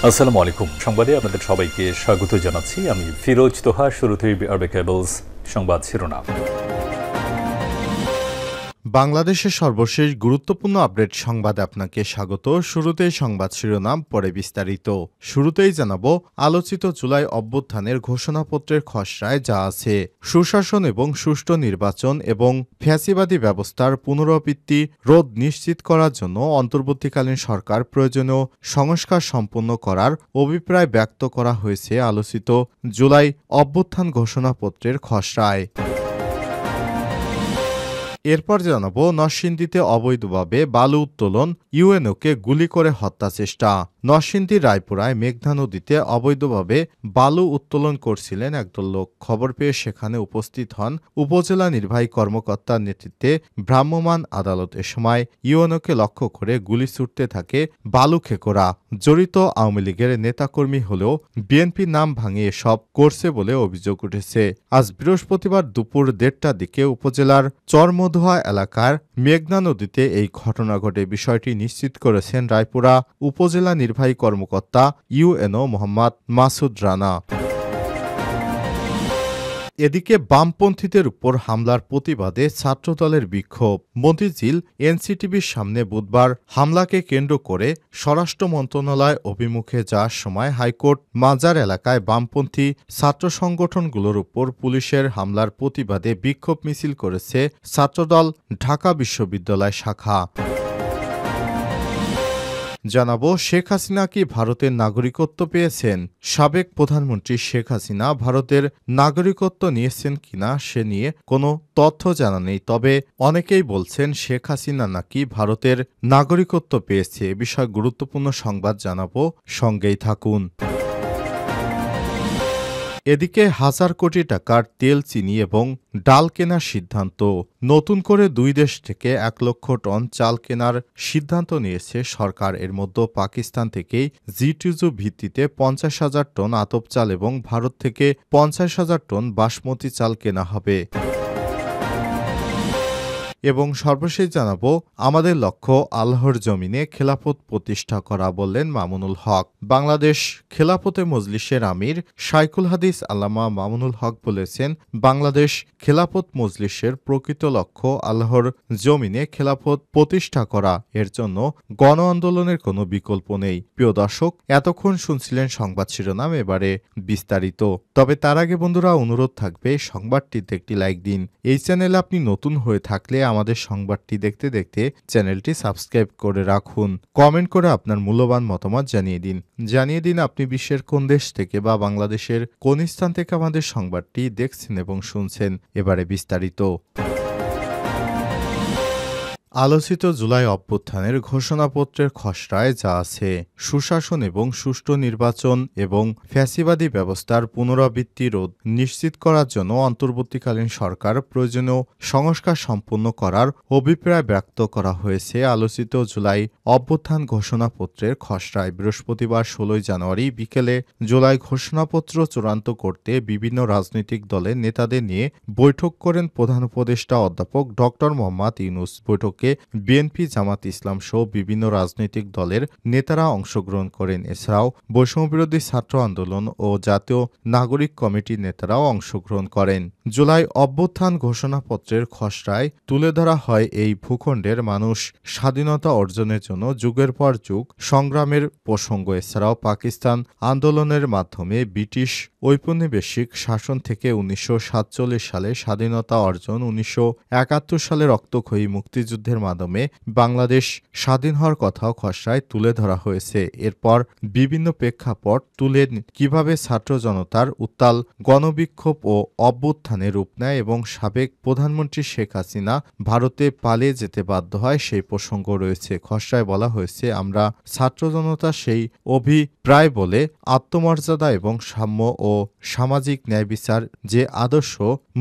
আসসালামু আলাইকুম। সংবাদে আপনাদের সবাইকে স্বাগত জানাচ্ছি। আমি ফিরোজ তোহা। শুরুতেই আরবে কেবলস সংবাদ শিরোনাম। বাংলাদেশের সর্বশেষ গুরুত্বপূর্ণ আপডেট সংবাদে আপনাকে স্বাগত। শুরুতেই সংবাদ শিরোনাম, পরে বিস্তারিত। শুরুতেই জানাবো আলোচিত জুলাই অভ্যুত্থানের ঘোষণাপত্রের খসড়ায় যা আছে। সুশাসন এবং সুষ্ঠু নির্বাচন এবং ফ্যাসিবাদী ব্যবস্থার পুনরাবৃত্তি রোধ নিশ্চিত করার জন্য অন্তর্বর্তীকালীন সরকার প্রয়োজনীয় সংস্কার সম্পন্ন করার অভিপ্রায় ব্যক্ত করা হয়েছে আলোচিত জুলাই অভ্যুত্থান ঘোষণাপত্রের খসড়ায়। এরপর জানাবো নরসিংদীতে অবৈধভাবে বালু উত্তোলন, ইউএনওকে গুলি করে হত্যা চেষ্টা। নরসিংদীর রায়পুরায় মেঘনা নদীতে অবৈধভাবে বালু উত্তোলন করছিলেন একদল লোক। খবর পেয়ে সেখানে উপস্থিত হন উপজেলা নির্বাহী কর্মকর্তার নেতৃত্বে ভ্রাম্যমাণ আদালত। এ সময় ইউএনওকে লক্ষ্য করে গুলি ছুটতে থাকে বালু খেকোরা। জড়িত আওয়ামী লীগের নেতাকর্মী হলেও বিএনপির নাম ভাঙিয়ে সব করছে বলে অভিযোগ উঠেছে। আজ বৃহস্পতিবার দুপুর 1:30টার দিকে উপজেলার চরমধুয়া এলাকার মেঘনা নদীতে এই ঘটনা ঘটে। বিষয়টি নিশ্চিত করেছেন রায়পুরা উপজেলা নির্বাহী কর্মকর্তা ইউএনও মোহাম্মদ মাসুদ রানা। এদিকে বামপন্থীদের উপর হামলার প্রতিবাদে ছাত্রদলের বিক্ষোভ। মতিঝিল এনসিটিভির সামনে বুধবার হামলাকে কেন্দ্র করে স্বরাষ্ট্র মন্ত্রণালয় অভিমুখে যাওয়ার সময় হাইকোর্ট মাজার এলাকায় বামপন্থী ছাত্র সংগঠনগুলোর উপর পুলিশের হামলার প্রতিবাদে বিক্ষোভ মিছিল করেছে ছাত্রদল ঢাকা বিশ্ববিদ্যালয় শাখা। জানাবো শেখ হাসিনা কি ভারতের নাগরিকত্ব পেয়েছেন? সাবেক প্রধানমন্ত্রী শেখ হাসিনা ভারতের নাগরিকত্ব নিয়েছেন কিনা সে নিয়ে কোনো তথ্য জানা নেই। তবে অনেকেই বলছেন শেখ হাসিনা নাকি ভারতের নাগরিকত্ব পেয়েছে। এ বিষয়ে গুরুত্বপূর্ণ সংবাদ জানাবো, সঙ্গেই থাকুন। এদিকে 1000 কোটি টাকার তেল, চিনি এবং ডাল কেনার সিদ্ধান্ত। নতুন করে দুই দেশ থেকে 1 লক্ষ টন চাল কেনার সিদ্ধান্ত নিয়েছে সরকার। এর মধ্যে পাকিস্তান থেকেই জিটুজু ভিত্তিতে 50,000 টন আতপ চাল এবং ভারত থেকে 50,000 টন বাসমতি চাল কেনা হবে। এবং সর্বশেষ জানাবো আমাদের লক্ষ্য আল্লাহর জমিনে খেলাফত প্রতিষ্ঠা করা, বললেন মামুনুল হক। বাংলাদেশ খেলাফতে মজলিসের আমির শাইখুল হাদিস আল্লামা মামুনুল হক বলেছেন, বাংলাদেশ খেলাফত মজলিসের প্রকৃত লক্ষ্য আল্লাহর জমিনে খেলাফত প্রতিষ্ঠা করা। এর জন্য গণ আন্দোলনের কোনো বিকল্প নেই। প্রিয় দর্শক, এতক্ষণ শুনছিলেন সংবাদ শিরোনাম, এবারে বিস্তারিত। তবে তার আগে বন্ধুরা অনুরোধ থাকবে সংবাদটিতে একটি লাইক দিন। এই চ্যানেলে আপনি নতুন হয়ে থাকলে আমাদের সংবাদটি দেখতে দেখতে চ্যানেলটি সাবস্ক্রাইব করে রাখুন। কমেন্ট করে আপনার মূল্যবান মতামত জানিয়ে দিন আপনি বিশ্বের কোন দেশ থেকে বা বাংলাদেশের কোন স্থান থেকে আমাদের সংবাদটি দেখছেন এবং শুনছেন। এবারে বিস্তারিত। আলোচিত জুলাই অভ্যুত্থানের ঘোষণাপত্রের খসড়ায় যা আছে। সুশাসন এবং সুষ্ঠু নির্বাচন এবং ফ্যাসিবাদী ব্যবস্থার পুনরাবৃত্তি রোধ নিশ্চিত করার জন্য অন্তর্বর্তীকালীন সরকার প্রয়োজনীয় সংস্কার সম্পন্ন করার অভিপ্রায় ব্যক্ত করা হয়েছে আলোচিত জুলাই অভ্যুত্থান ঘোষণাপত্রের খসড়ায়। বৃহস্পতিবার 16 জানুয়ারি বিকেলে জুলাই ঘোষণাপত্র চূড়ান্ত করতে বিভিন্ন রাজনৈতিক দলের নেতাদের নিয়ে বৈঠক করেন প্রধান উপদেষ্টা অধ্যাপক ড. মোহাম্মদ ইউনূস। বৈঠকে বিএনপি, জামাত ইসলাম সহ বিভিন্ন রাজনৈতিক দলের নেতারা অংশগ্রহণ করেন। এছাড়াও বৈষম্যবিরোধী ছাত্র আন্দোলন ও জাতীয় নাগরিক কমিটির নেতারাও অংশগ্রহণ করেন। জুলাই অভ্যুত্থান ঘোষণাপত্রের খসড়ায় তুলে ধরা হয় এই ভূখণ্ডের মানুষ স্বাধীনতা অর্জনের জন্য যুগের পর যুগ সংগ্রামের প্রসঙ্গ। এছাড়াও পাকিস্তান আন্দোলনের মাধ্যমে ব্রিটিশ ঔপনিবেশিক শাসন থেকে 1947 সালে স্বাধীনতা অর্জন, 1971 সালে রক্তক্ষয়ী মুক্তিযুদ্ধের মাধ্যমে বাংলাদেশ স্বাধীন হওয়ার কথাও খসড়ায় তুলে ধরা হয়েছে। এরপর বিভিন্ন প্রেক্ষাপট তুলে কিভাবে ছাত্র জনতার উত্তাল গণবিক্ষোভ ও অভ্যুত্থানে রূপ নেয় এবং সাবেক প্রধানমন্ত্রী শেখ হাসিনা ভারতে পালিয়ে যেতে বাধ্য হয় সেই প্রসঙ্গ রয়েছে। খসড়ায় বলা হয়েছে, আমরা ছাত্র জনতা সেই অভিপ্রায় বলে আত্মমর্যাদা এবং সাম্য ও সামাজিক ন্যায় বিচার যে আদর্শ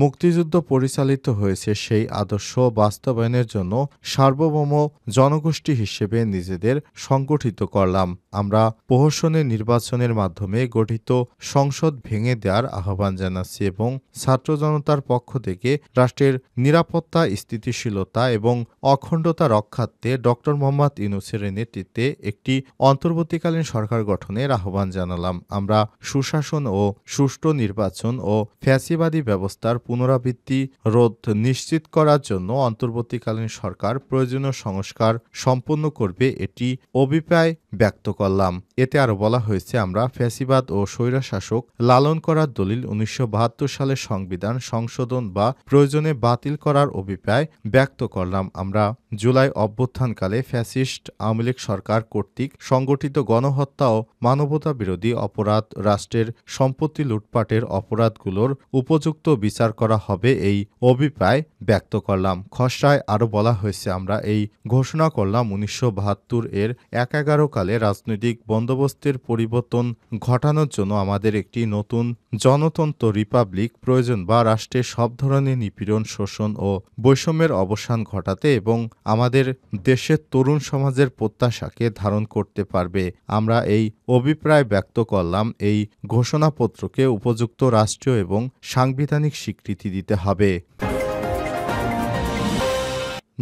মুক্তিযুদ্ধ পরিচালিত হয়েছে সেই আদর্শ বাস্তবায়নের জন্য সার্বভৌম জনগোষ্ঠী হিসেবে নিজেদের সংগঠিত করলাম। আমরা প্রহসনের নির্বাচনের মাধ্যমে গঠিত সংসদ ভেঙে দেওয়ার আহ্বান জানাচ্ছি এবং ছাত্র জনতার পক্ষ থেকে রাষ্ট্রের নিরাপত্তা, স্থিতিশীলতা এবং অখণ্ডতা রক্ষার্থে ড. মোহাম্মদ ইউনূসের নেতৃত্বে একটি অন্তর্বর্তীকালীন সরকার গঠনের আহ্বান জানালাম। আমরা সুশাসন ও সুষ্ঠু নির্বাচন ও ফ্যাসিবাদী ব্যবস্থার পুনরাবৃত্তি রোধ নিশ্চিত করার জন্য অন্তর্বর্তীকালীন সরকার প্রয়োজনীয় সংস্কার সম্পন্ন করবে, এটি অভিপ্রায় ব্যক্ত করলাম। এতে আরও বলা হয়েছে, আমরা ফ্যাসিবাদ ও স্বৈরশাসক লালন করার দলিল 1972 সালের সংবিধান সংশোধন বা প্রয়োজনে বাতিল করার অভিপ্রায় ব্যক্ত করলাম। আমরা জুলাই অভ্যুত্থানকালে ফ্যাসিস্ট আওয়ামী লীগ সরকার কর্তৃক সংগঠিত গণহত্যা ও মানবতা বিরোধী অপরাধ, রাষ্ট্রের সম্পত্তি লুটপাটের অপরাধগুলোর উপযুক্ত বিচার করা হবে, এই অভিপ্রায় ব্যক্ত করলাম। খসড়ায় আরও বলা হয়েছে, আমরা এই ঘোষণা করলাম 1972 এর ১/১১ কালে রাজনৈতিক বন্দোবস্তের পরিবর্তন ঘটানোর জন্য আমাদের একটি নতুন জনতন্ত্র রিপাবলিক প্রয়োজন বা রাষ্ট্রের সব ধরনের নিপীড়ন, শোষণ ও বৈষম্যের অবসান ঘটাতে এবং আমাদের দেশের তরুণ সমাজের প্রত্যাশাকে ধারণ করতে পারবে। আমরা এই অভিপ্রায় ব্যক্ত করলাম, এই ঘোষণাপত্রকে উপযুক্ত রাষ্ট্রীয় এবং সাংবিধানিক স্বীকৃতি দিতে হবে।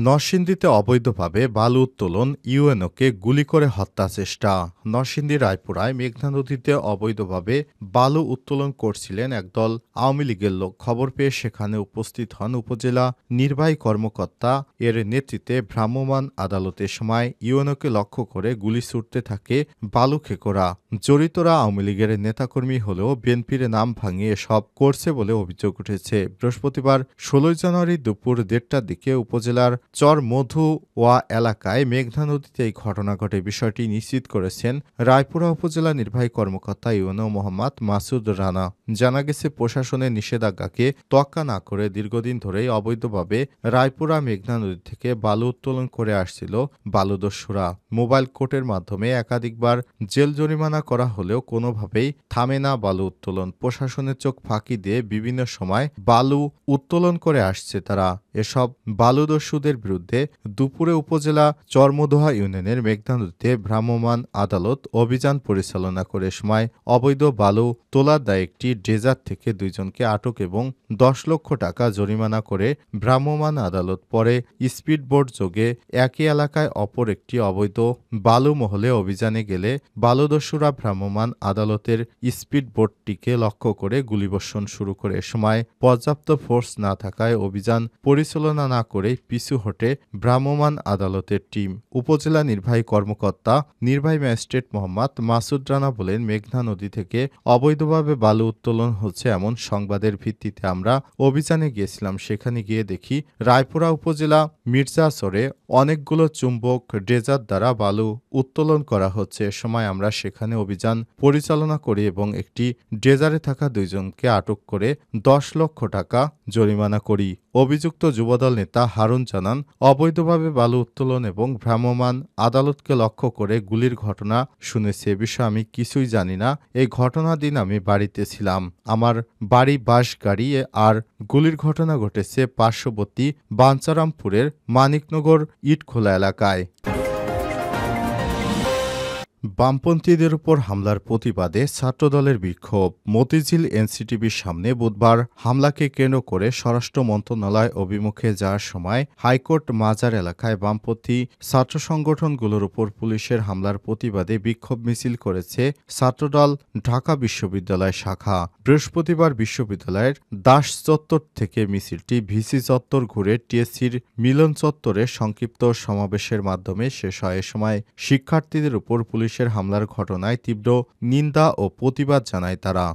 নরসিংদীতে অবৈধভাবে বালু উত্তোলন, ইউএনওকে গুলি করে হত্যা চেষ্টা। নরসিংদী রায়পুরায় মেঘনা নদীতে অবৈধভাবে বালু উত্তোলন করছিলেন একদল আওয়ামী লীগের লোক। খবর পেয়ে সেখানে উপস্থিত হন উপজেলা নির্বাহী কর্মকর্তা। এর নেতৃত্বে ভ্রাম্যমাণ আদালতের সময় ইউএনওকে লক্ষ্য করে গুলি ছুটতে থাকে বালু খেকোরা। জড়িতরা আওয়ামী লীগের নেতাকর্মী হলেও বিএনপির নাম ভাঙিয়ে সব করছে বলে অভিযোগ উঠেছে। বৃহস্পতিবার 16 জানুয়ারি দুপুর 1:30টার দিকে উপজেলার চর মধুওয়া এলাকায় মেঘনা নদীতে এই ঘটনা ঘটে। বিষয়টি নিশ্চিত করেছেন রায়পুরা উপজেলা নির্বাহী কর্মকর্তা ইউএনও মোহাম্মদ মাসুদ রানা। জানা গেছে, প্রশাসনের নিষেধাজ্ঞাকে তোয়াক্কা না করে দীর্ঘদিন ধরেই অবৈধভাবে রায়পুরা মেঘনা নদী থেকে বালু উত্তোলন করে আসছিল বালুদস্যুরা। মোবাইল কোর্টের মাধ্যমে একাধিকবার জেল জরিমানা করা হলেও কোনোভাবেই থামে না বালু উত্তোলন। প্রশাসনের চোখ ফাঁকি দিয়ে বিভিন্ন সময় বালু উত্তোলন করে আসছে তারা। এসব বালুদস্যুদের বিরুদ্ধে দুপুরে উপজেলা চরমদোহা ইউনিয়নের মেঘনা নদীতে ভ্রাম্যমাণ আদালত অভিযান পরিচালনা করে সময় অবৈধ বালু তোলার দায়ে একটি ড্রেজার থেকে 2 জনকে আটক এবং 10 লক্ষ টাকা জরিমানা করে ভ্রাম্যমাণ আদালত পরে স্পিডবোট যোগে একই এলাকায় অপর একটি অবৈধ বালু মহলে অভিযানে গেলে বালুদস্যুরা ভ্রাম্যমাণ আদালতের স্পিডবোটটিকে লক্ষ্য করে গুলিবর্ষণ শুরু করে। সময় পর্যাপ্ত ফোর্স না থাকায় অভিযান পরিচালনা না করে পিছু হটে ভ্রাম্যমাণ আদালতের টিম। উপজেলা নির্বাহী কর্মকর্তা নির্বাহী ম্যাজিস্ট্রেট মোহাম্মদ মাসুদ রানা বলেন, মেঘনা নদী থেকে অবৈধভাবে বালু উত্তোলন হচ্ছে এমন সংবাদের ভিত্তিতে আমরা অভিযানে গিয়েছিলাম। সেখানে গিয়ে দেখি রায়পুরা উপজেলা মির্জাচরে অনেকগুলো চুম্বক ড্রেজার দ্বারা বালু উত্তোলন করা হচ্ছে। এ সময় আমরা সেখানে অভিযান পরিচালনা করি এবং একটি ড্রেজারে থাকা 2 জনকে আটক করে 10 লক্ষ টাকা জরিমানা করি। অভিযুক্ত যুবদল নেতা হারুন জানান, অবৈধভাবে বালু উত্তোলন এবং ভ্রাম্যমাণ আদালতকে লক্ষ্য করে গুলির ঘটনা শুনেছি। এ বিষয়ে আমি কিছুই জানি না। এই ঘটনার দিন আমি বাড়িতে ছিলাম। আমার বাড়ি বাঁশগাড়ি আর গুলির ঘটনা ঘটেছে পার্শ্ববর্তী বাঞ্চারামপুরের মানিকনগর ইটখোলা এলাকায়। বামপন্থীদের উপর হামলার প্রতিবাদে ছাত্রদলের বিক্ষোভ। মতিঝিল এনসিটিভির সামনে বুধবার হামলাকে কেন্দ্র করে স্বরাষ্ট্র মন্ত্রণালয় অভিমুখে যাওয়ার সময় হাইকোর্ট মাজার এলাকায় বামপন্থী ছাত্র সংগঠনগুলোর উপর পুলিশের হামলার প্রতিবাদে বিক্ষোভ মিছিল করেছে ছাত্রদল ঢাকা বিশ্ববিদ্যালয় শাখা। বৃহস্পতিবার বিশ্ববিদ্যালয়ের দাস চত্বর থেকে মিছিলটি ভিসি চত্বর ঘুরে টিএসসির মিলন চত্বরে সংক্ষিপ্ত সমাবেশের মাধ্যমে শেষ হয়। এ সময় শিক্ষার্থীদের উপর পুলিশের হামলার ঘটনায় তীব্র নিন্দা ও প্রতিবাদ জানায় তারা।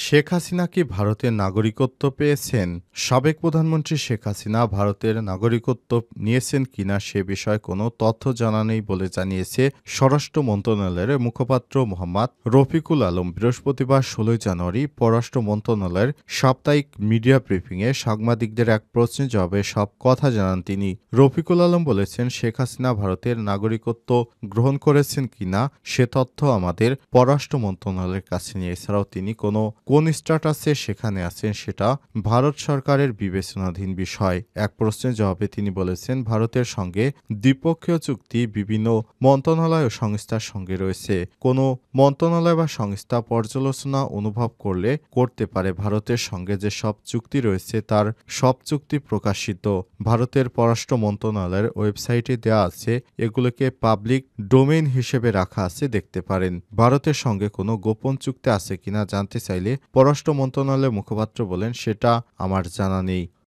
শেখ হাসিনা কি ভারতের নাগরিকত্ব পেয়েছেন? সাবেক প্রধানমন্ত্রী শেখ হাসিনা ভারতের নাগরিকত্ব নিয়েছেন কিনা সে বিষয়ে কোনো তথ্য জানা নেই বলে জানিয়েছে স্বরাষ্ট্র মন্ত্রণালয়ের মুখপাত্র মোহাম্মদ রফিকুল আলম। বৃহস্পতিবার 16 জানুয়ারি পররাষ্ট্র মন্ত্রণালয়ের সাপ্তাহিক মিডিয়া ব্রিফিংয়ে সাংবাদিকদের এক প্রশ্নের জবাবে সব কথা জানান তিনি। রফিকুল আলম বলেছেন, শেখ হাসিনা ভারতের নাগরিকত্ব গ্রহণ করেছেন কিনা সে তথ্য আমাদের পররাষ্ট্র মন্ত্রণালয়ের কাছে নিয়ে। এছাড়াও তিনি কোনো কোন স্ট্যাটাসে সেখানে আছেন সেটা ভারত সরকারের বিবেচনাধীন বিষয়। এক প্রশ্নের জবাবে তিনি বলেছেন, ভারতের সঙ্গে দ্বিপক্ষীয় চুক্তি বিভিন্ন মন্ত্রণালয় ও সংস্থার সঙ্গে রয়েছে। কোনো মন্ত্রণালয় বা সংস্থা পর্যালোচনা অনুভব করলে করতে পারে। ভারতের সঙ্গে যে সব চুক্তি রয়েছে তার সব চুক্তি প্রকাশিত ভারতের পররাষ্ট্র মন্ত্রণালয়ের ওয়েবসাইটে দেওয়া আছে। এগুলোকে পাবলিক ডোমেইন হিসেবে রাখা আছে, দেখতে পারেন। ভারতের সঙ্গে কোনো গোপন চুক্তি আছে কিনা জানতে চাইলে পররাষ্ট্র মন্ত্রণালয়ের মুখপাত্র বলেন, সেটা আমার জানা নেই।